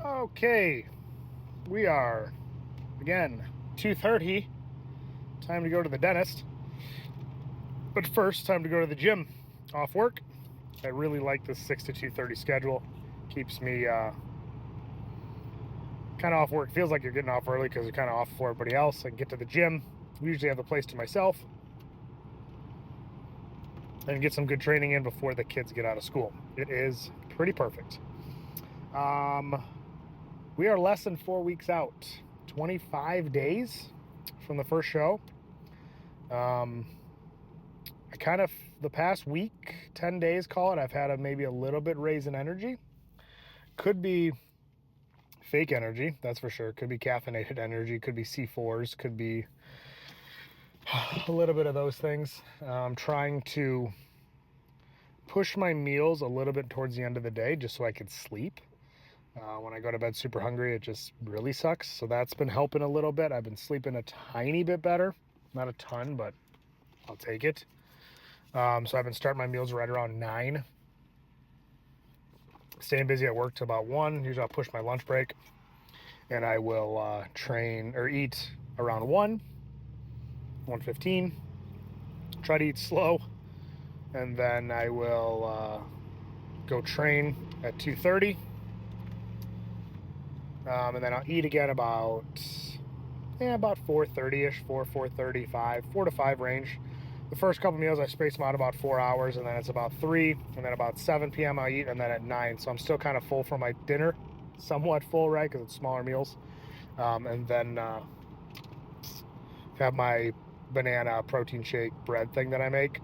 Okay, we are again 2:30. Time to go to the dentist. But first, time to go to the gym. Off work. I really like this 6 to 2:30 schedule. Keeps me kind of off work. Feels like you're getting off early because you're kind of off for everybody else. I can get to the gym. We usually have the place to myself and get some good training in before the kids get out of school. It is pretty perfect. Um, we are less than 4 weeks out. 25 days from the first show. I kind of, the past week, 10 days, call it, I've had maybe a little bit raise in energy. Could be fake energy, that's for sure. Could be caffeinated energy, could be C4s, could be a little bit of those things. I'm trying to push my meals a little bit towards the end of the day just so I could sleep. When I go to bed super hungry, it just really sucks. So that's been helping a little bit. I've been sleeping a tiny bit better. Not a ton, but I'll take it. So I've been starting my meals right around 9. Staying busy at work till about 1. Usually I'll push my lunch break. And I will train or eat around 1:15. Try to eat slow. And then I will go train at 2:30. And then I'll eat again about 4:30ish, 4:35, 4 to 5 range. The first couple meals I space them out about 4 hours, and then it's about 3, and then about 7 p.m. I eat, and then at 9. So I'm still kind of full for my dinner, somewhat full, right? Because it's smaller meals. And then have my banana protein shake bread thing that I make,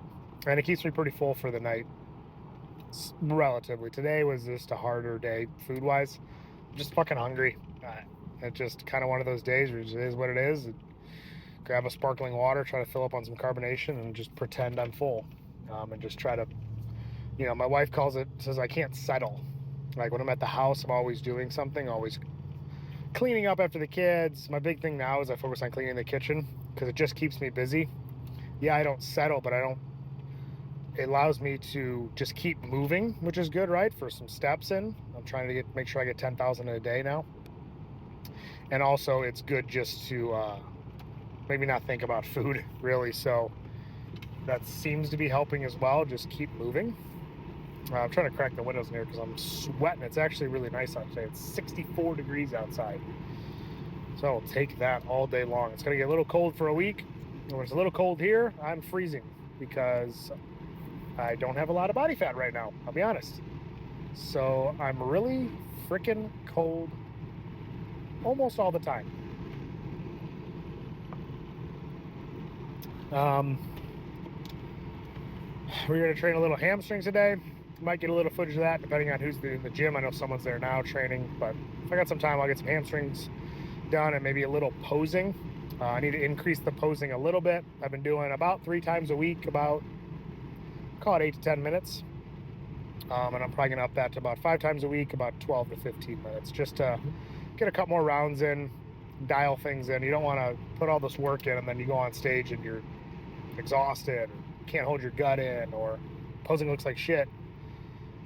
and it keeps me pretty full for the night. Relatively. Today was just a harder day food-wise. I'm just fucking hungry. It's just kind of one of those days where it is what it is. Grab a sparkling water, try to fill up on some carbonation, and just pretend I'm full. And just try to, my wife says I can't settle. Like when I'm at the house, I'm always doing something, always cleaning up after the kids. My big thing now is I focus on cleaning the kitchen because it just keeps me busy. Yeah, I don't settle, but it allows me to just keep moving, which is good, right? For some steps in. I'm trying to make sure I get 10,000 in a day now. And also it's good just to maybe not think about food, really. So that seems to be helping as well. Just keep moving. I'm trying to crack the windows in here because I'm sweating. It's actually really nice out today. It's 64 degrees outside. So I'll take that all day long. It's going to get a little cold for a week. And when it's a little cold here, I'm freezing because I don't have a lot of body fat right now, I'll be honest. So I'm really freaking cold almost all the time. We're going to train a little hamstrings today. Might get a little footage of that depending on who's in the gym. I know someone's there now training, but if I got some time, I'll get some hamstrings done and maybe a little posing. I need to increase the posing a little bit. I've been doing about 3 times a week, about, call it 8 to 10 minutes. And I'm probably going to up that to about 5 times a week, about 12 to 15 minutes, just to get a couple more rounds in, dial things in. You don't want to put all this work in and then you go on stage and you're exhausted, or can't hold your gut in, or posing looks like shit.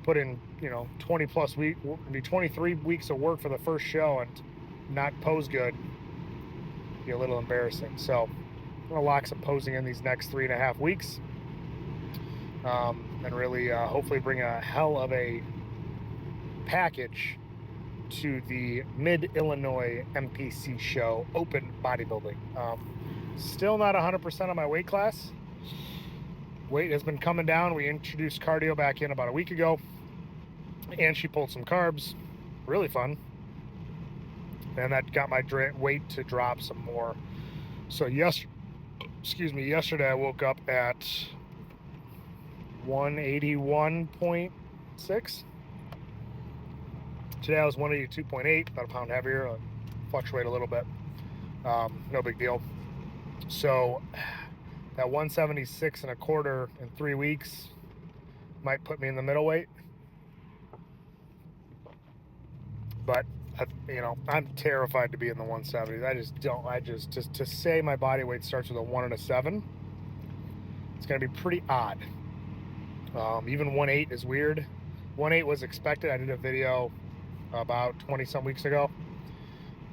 Put in 20 plus weeks, 23 weeks of work for the first show and not pose good. Be a little embarrassing. So I'm gonna lock some posing in these next 3.5 weeks, and really hopefully bring a hell of a package to the Mid-Illinois MPC show, open bodybuilding. Still not 100% on my weight class. Weight has been coming down. We introduced cardio back in about a week ago, and she pulled some carbs. Really fun. And that got my weight to drop some more. So yesterday I woke up at 181.6. Today I was 182.8, about a pound heavier. I fluctuate a little bit. No big deal. So that 176.25 in 3 weeks might put me in the middleweight. But I'm terrified to be in the 170s. I just to say my body weight starts with a 1 and a 7. It's going to be pretty odd. Even 1.8 is weird. 1.8 was expected. I did a video about 20 some weeks ago,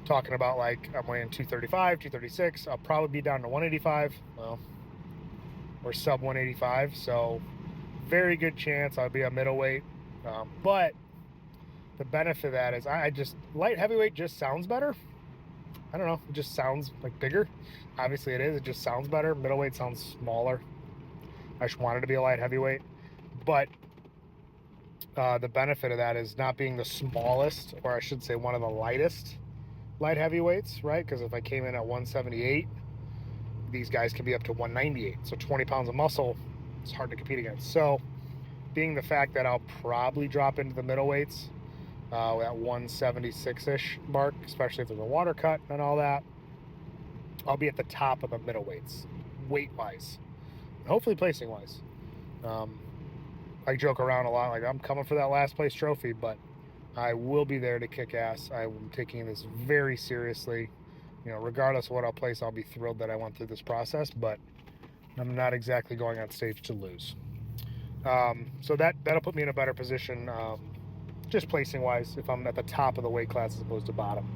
talking about like I'm weighing 235, 236. I'll probably be down to 185, well, or sub 185. So very good chance I'll be a middleweight. But the benefit of that is I just, light heavyweight just sounds better. I don't know, it just sounds like bigger. Obviously it is, it just sounds better. Middleweight sounds smaller. I just wanted to be a light heavyweight. But the benefit of that is not being the smallest, or I should say one of the lightest light heavyweights, right? Because if I came in at 178, these guys can be up to 198. So 20 pounds of muscle, it's hard to compete against. So being the fact that I'll probably drop into the middleweights at 176-ish mark, especially if there's a water cut and all that, I'll be at the top of the middleweights, weight-wise, and hopefully placing-wise. I joke around a lot, like I'm coming for that last place trophy, but I will be there to kick ass. I'm taking this very seriously. You know, regardless of what I'll place, I'll be thrilled that I went through this process, but I'm not exactly going on stage to lose. So that'll put me in a better position, just placing wise, if I'm at the top of the weight class as opposed to bottom.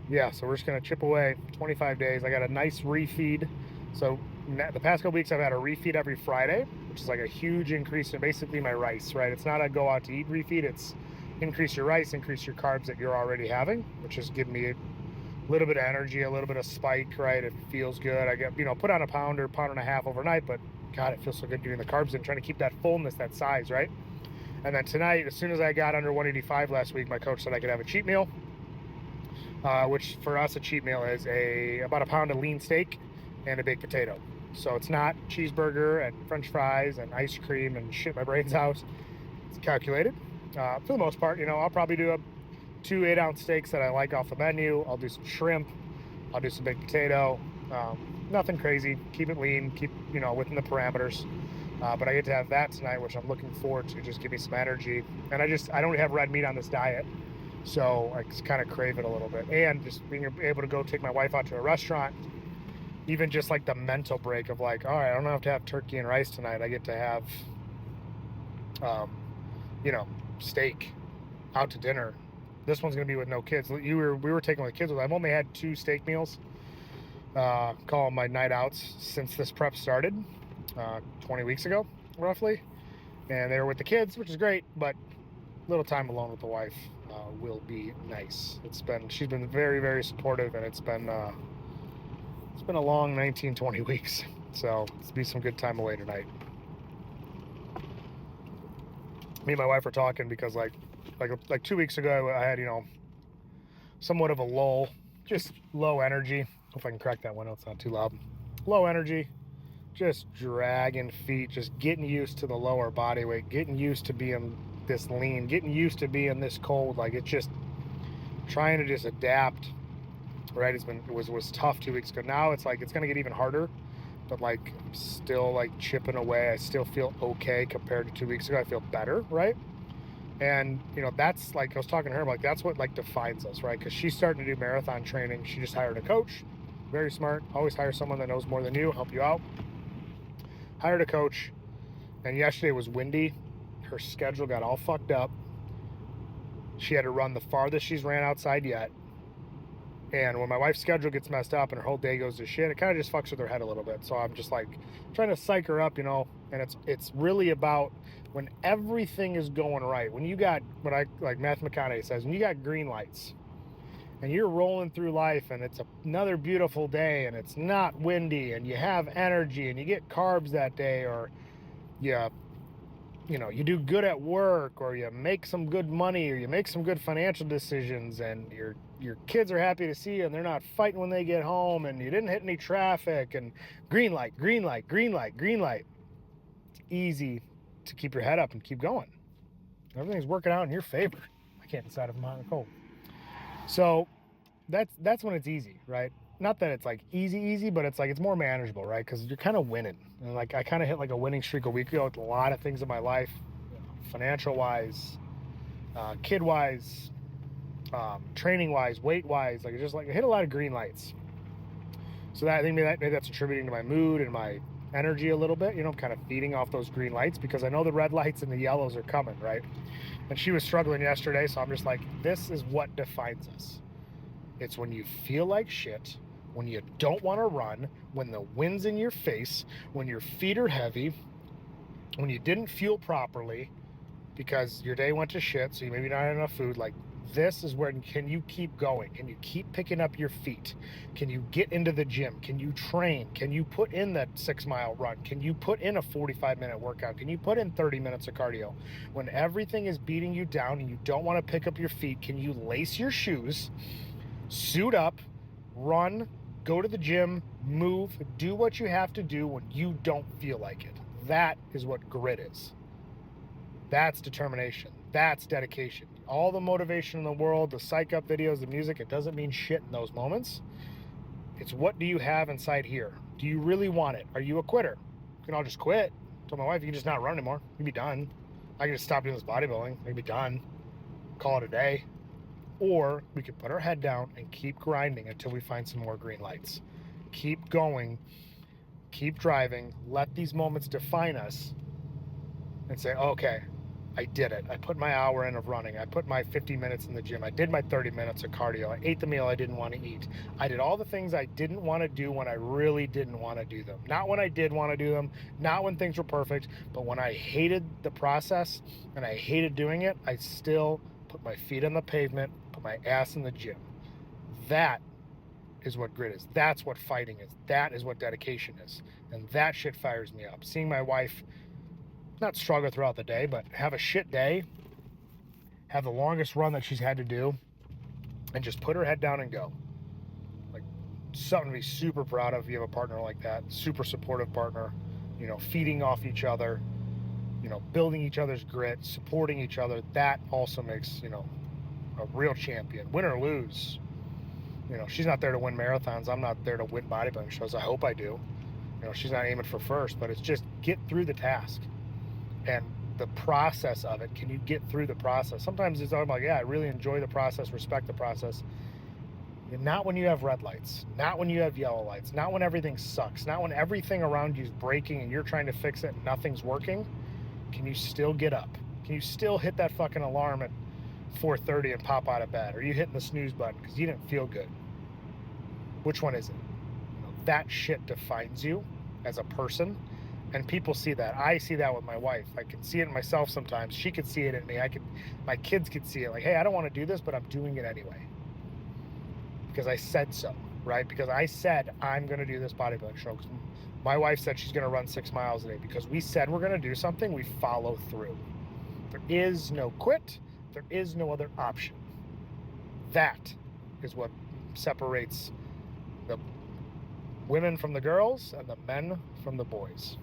Yeah, so we're just gonna chip away 25 days. I got a nice refeed. So the past couple weeks I've had a refeed every Friday, which is like a huge increase in basically my rice, right? It's not a go out to eat refeed, it's increase your rice, increase your carbs that you're already having, which is giving me a little bit of energy, a little bit of spike, right? It feels good. I get, put on a pound or pound and a half overnight, but God, it feels so good getting the carbs in, trying to keep that fullness, that size, right? And then tonight, as soon as I got under 185 last week, my coach said I could have a cheat meal, which for us, a cheat meal is about a pound of lean steak and a baked potato. So it's not cheeseburger and French fries and ice cream and shit my brains out. It's calculated. For the most part, I'll probably do 2 8-ounce steaks that I like off the menu. I'll do some shrimp. I'll do some baked potato. Nothing crazy. Keep it lean. Keep, within the parameters. But I get to have that tonight, which I'm looking forward to. Just give me some energy. And I don't have red meat on this diet, so I just kind of crave it a little bit. And just being able to go take my wife out to a restaurant, even just like the mental break of like, all right, I don't have to have turkey and rice tonight. I get to have, steak out to dinner. This one's gonna be with no kids. We were taking with kids. I've only had 2 steak meals, call them my night outs, since this prep started, 20 weeks ago, roughly. And they were with the kids, which is great, but a little time alone with the wife will be nice. She's been very, very supportive, and it's been a long 19, 20 weeks. So it's be some good time away tonight. Me and my wife were talking because like 2 weeks ago, I had, somewhat of a lull, just low energy. Hope I can crack that window, it's not too loud. Low energy, just dragging feet, just getting used to the lower body weight, getting used to being this lean, getting used to being this cold. Like, it's just trying to just adapt, right? It was tough 2 weeks ago. Now it's like, it's going to get even harder, but like, I'm still like chipping away. I still feel okay compared to 2 weeks ago. I feel better, right? And that's like, I was talking to her, like, that's what like defines us, right? Because she's starting to do marathon training. She just hired a coach, very smart. Always hire someone that knows more than you, help you out. Hired a coach, and yesterday was windy. Her schedule got all fucked up. She had to run the farthest she's ran outside yet. And when my wife's schedule gets messed up and her whole day goes to shit, it kind of just fucks with her head a little bit. So I'm just like trying to psych her up, and it's really about when everything is going right. When you got, like Matthew McConaughey says, when you got green lights and you're rolling through life and it's another beautiful day and it's not windy and you have energy and you get carbs that day, or you do good at work, or you make some good money, or you make some good financial decisions, and your kids are happy to see you and they're not fighting when they get home, and you didn't hit any traffic, and green light, green light, green light, green light. It's easy to keep your head up and keep going. Everything's working out in your favor. I can't decide if I'm hot or cold. So that's when it's easy, right? Not that it's like easy, but it's like it's more manageable, right? Because you're kind of winning. And like I kind of hit like a winning streak a week ago with a lot of things in my life, financial wise, kid wise, training wise, weight wise. Like I hit a lot of green lights. So that I think maybe that's attributing to my mood and my energy a little bit, you know, kind of feeding off those green lights because I know the red lights and the yellows are coming, right? And she was struggling yesterday, so I'm just like, this is what defines us. It's when you feel like shit, when you don't want to run, when the wind's in your face, when your feet are heavy, when you didn't fuel properly because your day went to shit, so you maybe not had enough food. Like, this is where, can you keep going? Can you keep picking up your feet? Can you get into the gym? Can you train? Can you put in that 6-mile run? Can you put in a 45-minute workout? Can you put in 30 minutes of cardio? When everything is beating you down and you don't want to pick up your feet, can you lace your shoes, suit up, run, go to the gym, move, do what you have to do when you don't feel like it? That is what grit is. That's determination. That's dedication. All the motivation in the world, the psych up videos, the music, it doesn't mean shit in those moments. It's what do you have inside here? Do you really want it? Are you a quitter? You can all just quit. I told my wife, you can just not run anymore. You can be done. I can just stop doing this bodybuilding. I can be done. Call it a day. Or we could put our head down and keep grinding until we find some more green lights. Keep going. Keep driving. Let these moments define us and say, okay, I did it. I put my hour in of running. I put my 50 minutes in the gym. I did my 30 minutes of cardio. I ate the meal I didn't want to eat. I did all the things I didn't want to do when I really didn't want to do them. Not when I did want to do them, not when things were perfect, but when I hated the process and I hated doing it, I still put my feet on the pavement, put my ass in the gym. That is what grit is. That's what fighting is. That is what dedication is. And that shit fires me up. Seeing my wife not struggle throughout the day, but have a shit day, have the longest run that she's had to do, and just put her head down and go. Like, something to be super proud of if you have a partner like that. Super supportive partner, you know, feeding off each other, you know, building each other's grit, supporting each other. That also makes, you know, a real champion. Win or lose. You know, she's not there to win marathons. I'm not there to win bodybuilding shows. I hope I do. You know, she's not aiming for first, but it's just get through the task. And the process of it, can you get through the process? Sometimes it's all like, yeah, I really enjoy the process, respect the process. And not when you have red lights, not when you have yellow lights, not when everything sucks, not when everything around you is breaking and you're trying to fix it and nothing's working. Can you still get up? Can you still hit that fucking alarm at 4:30 and pop out of bed? Or are you hitting the snooze button because you didn't feel good? Which one is it? You know, that shit defines you as a person. And people see that. I see that with my wife. I can see it in myself sometimes. She could see it in me. My kids could see it. Like, hey, I don't want to do this, but I'm doing it anyway. Because I said so, right? Because I said I'm going to do this bodybuilding show. My wife said she's going to run 6 miles a day. Because we said we're going to do something, we follow through. There is no quit. There is no other option. That is what separates the women from the girls and the men from the boys.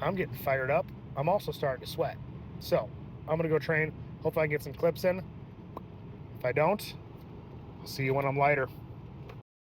I'm getting fired up. I'm also starting to sweat. So I'm going to go train. Hopefully I can get some clips in. If I don't, I'll see you when I'm lighter.